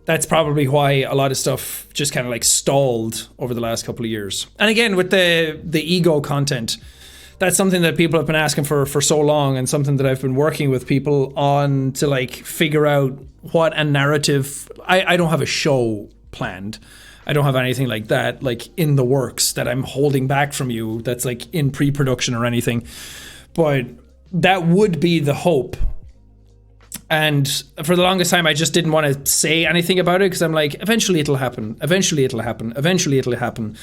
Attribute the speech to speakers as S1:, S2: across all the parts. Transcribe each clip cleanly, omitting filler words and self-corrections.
S1: that's probably why a lot of stuff just kind of like stalled over the last couple of years. And again, with the ego content, that's something that people have been asking for so long, and something that I've been working with people on to like figure out what a narrative. I don't have a show planned. I don't have anything like that, like in the works that I'm holding back from you that's like in pre-production or anything. But that would be the hope. And for the longest time, I just didn't want to say anything about it because I'm like, eventually it'll happen. Eventually it'll happen. Eventually it'll happen.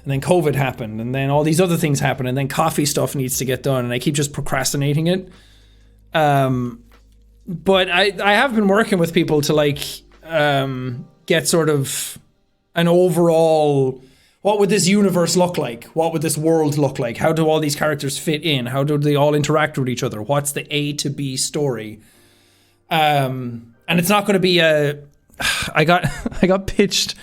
S1: And then COVID happened, and then all these other things happen, and then coffee stuff needs to get done, and I keep just procrastinating it. But I have been working with people to like get sort of an overall, what would this universe look like? What would this world look like? How do all these characters fit in? How do they all interact with each other? What's the A to B story? And it's not going to be I got pitched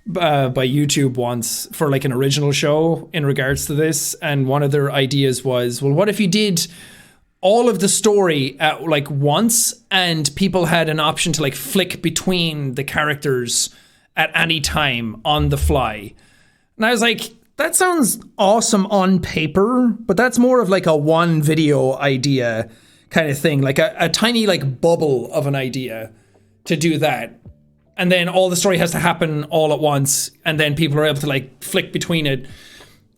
S1: by YouTube once for like an original show in regards to this, and one of their ideas was, well, what if you did all of the story at like once, and people had an option to like flick between the characters at any time on the fly? And I was like, that sounds awesome on paper, but that's more of like a one video idea kind of thing, like a tiny like bubble of an idea to do that. And then all the story has to happen all at once, and then people are able to like flick between it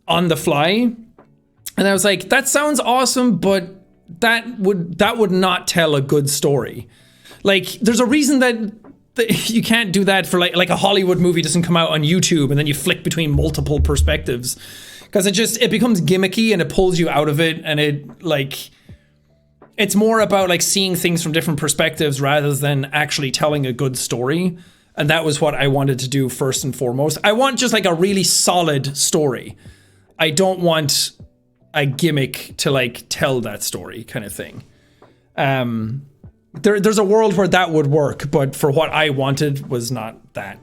S1: on the fly. And I was like, that sounds awesome, but that would not tell a good story. Like, there's a reason that you can't do that for like a Hollywood movie doesn't come out on YouTube and then you flick between multiple perspectives, because it becomes gimmicky and it pulls you out of it, and it's more about like seeing things from different perspectives rather than actually telling a good story. And that was what I wanted to do first and foremost. I want just like a really solid story. I don't want a gimmick to like tell that story kind of thing. There's a world where that would work, but for what I wanted was not that.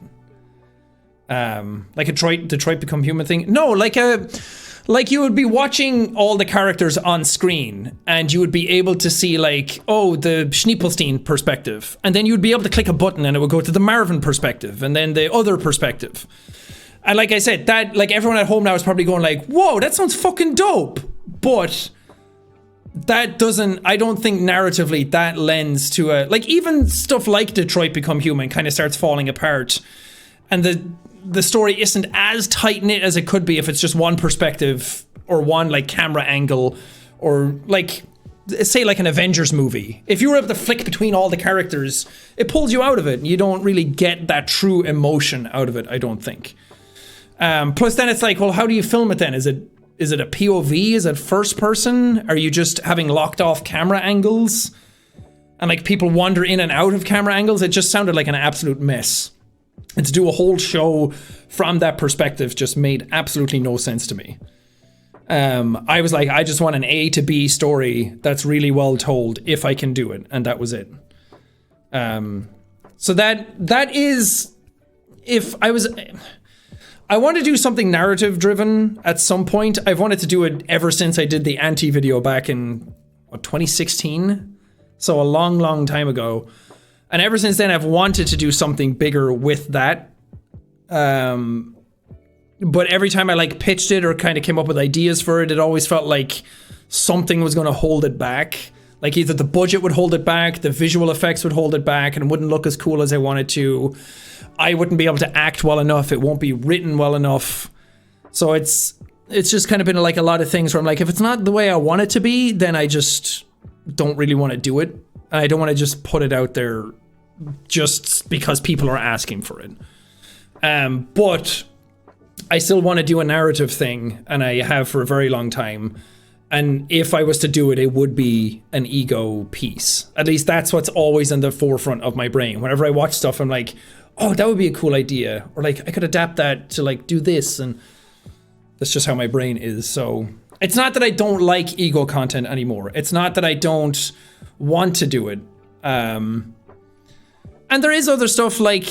S1: Like a Detroit Become Human thing. No, like you would be watching all the characters on screen, and you would be able to see like, oh, the Schniepelstein perspective. And then you would be able to click a button and it would go to the Marvin perspective and then the other perspective. And like I said, that like everyone at home now is probably going like, whoa, that sounds fucking dope. But that doesn't, I don't think narratively that lends to a, like even stuff like Detroit Become Human kind of starts falling apart. And the story isn't as tight-knit as it could be if it's just one perspective or one like camera angle, or like say like an Avengers movie. If you were able to flick between all the characters, it pulls you out of it, and you don't really get that true emotion out of it, I don't think. Plus then it's like, well, how do you film it then? Is it a POV? Is it first person? Are you just having locked off camera angles and like people wander in and out of camera angles? It just sounded like an absolute mess. And to do a whole show from that perspective just made absolutely no sense to me. I was like, I just want an A to B story that's really well told if I can do it, and that was it. So that is, if I want to do something narrative driven at some point. I've wanted to do it ever since I did the Anti video back in 2016, so a long time ago. And ever since then, I've wanted to do something bigger with that. But every time I like pitched it or kind of came up with ideas for it, it always felt like something was going to hold it back. Like either the budget would hold it back, the visual effects would hold it back, and it wouldn't look as cool as I wanted to. I wouldn't be able to act well enough. It won't be written well enough. So it's just kind of been like a lot of things where I'm like, if it's not the way I want it to be, then I just don't really want to do it. And I don't want to just put it out there just because people are asking for it. But I still want to do a narrative thing, and I have for a very long time. And if I was to do it, it would be an ego piece. At least that's what's always in the forefront of my brain. Whenever I watch stuff, I'm like, oh, that would be a cool idea. Or like, I could adapt that to like do this. And that's just how my brain is. So it's not that I don't like ego content anymore. It's not that I don't want to do it. And there is other stuff, like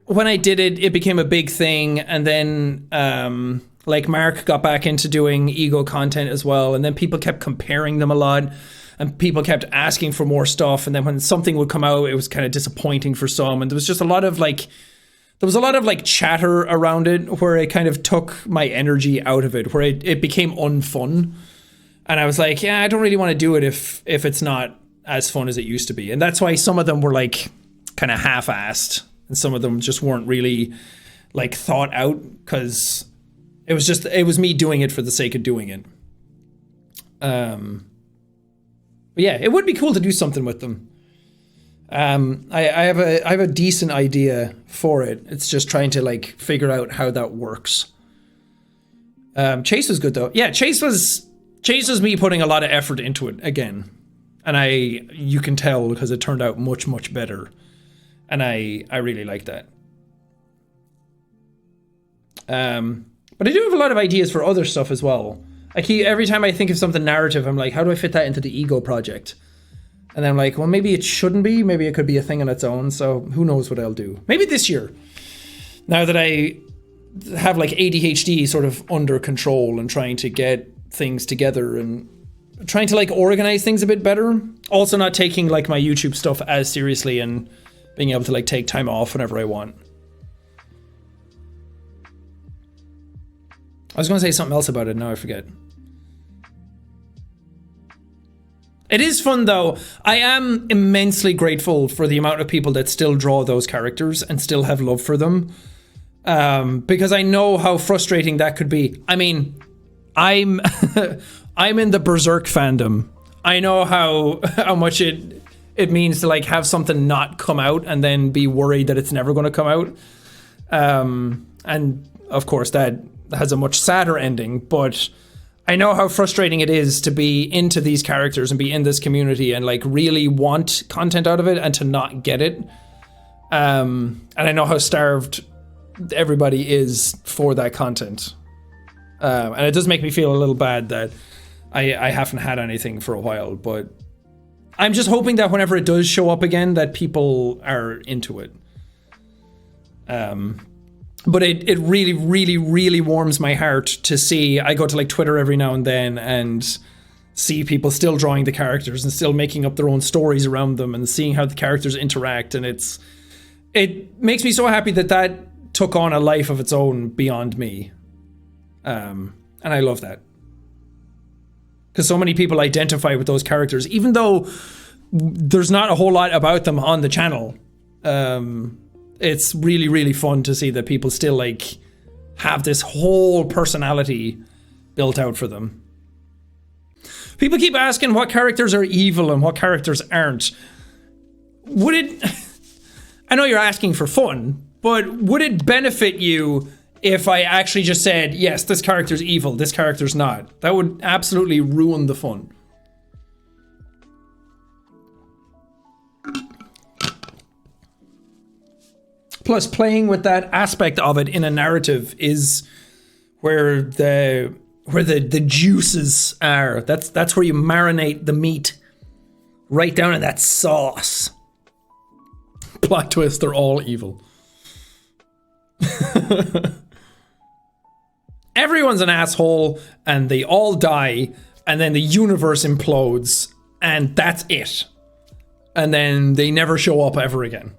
S1: when I did it, it became a big thing. And then like Mark got back into doing ego content as well. And then people kept comparing them a lot. and people kept asking for more stuff. And then when something would come out, it was kind of disappointing for some. And there was just a lot of like chatter around it where it kind of took my energy out of it, where it became unfun. And I was like, yeah, I don't really want to do it if it's not as fun as it used to be. And that's why some of them were like kind of half-assed, and some of them just weren't really like thought out, because it was me doing it for the sake of doing it. But yeah, it would be cool to do something with them. I have a decent idea for it. It's just trying to like figure out how that works. Chase was good though. Yeah, Chase was me putting a lot of effort into it again. And you can tell because it turned out much, much better. And I really like that. But I do have a lot of ideas for other stuff as well. Every time I think of something narrative, I'm like, how do I fit that into the ego project? And then I'm like, well, maybe it shouldn't be. Maybe it could be a thing on its own. So who knows what I'll do. Maybe this year, now that I have like ADHD sort of under control and trying to get things together and trying to like organize things a bit better. Also not taking like my YouTube stuff as seriously and being able to like take time off whenever I want. I was going to say something else about it. Now I forget. It is fun though. I am immensely grateful for the amount of people that still draw those characters and still have love for them. Because I know how frustrating that could be. I mean, I'm in the Berserk fandom. I know how much it means to like have something not come out and then be worried that it's never going to come out. And of course that has a much sadder ending, but I know how frustrating it is to be into these characters and be in this community and like really want content out of it and to not get it. And I know how starved everybody is for that content. And it does make me feel a little bad that I haven't had anything for a while, but I'm just hoping that whenever it does show up again, that people are into it. But it really, really, really warms my heart to see. I go to like Twitter every now and then and see people still drawing the characters and still making up their own stories around them and seeing how the characters interact. And it makes me so happy that took on a life of its own beyond me. And I love that. Because so many people identify with those characters, even though there's not a whole lot about them on the channel. It's really, really fun to see that people still like have this whole personality built out for them. People keep asking what characters are evil and what characters aren't. Would it... I know you're asking for fun, but would it benefit you if I actually just said, yes, this character's evil, this character's not? That would absolutely ruin the fun. Plus, playing with that aspect of it in a narrative is where the juices are. That's where you marinate the meat right down in that sauce. Plot twist, they're all evil. Everyone's an asshole and they all die and then the universe implodes and that's it. And then they never show up ever again.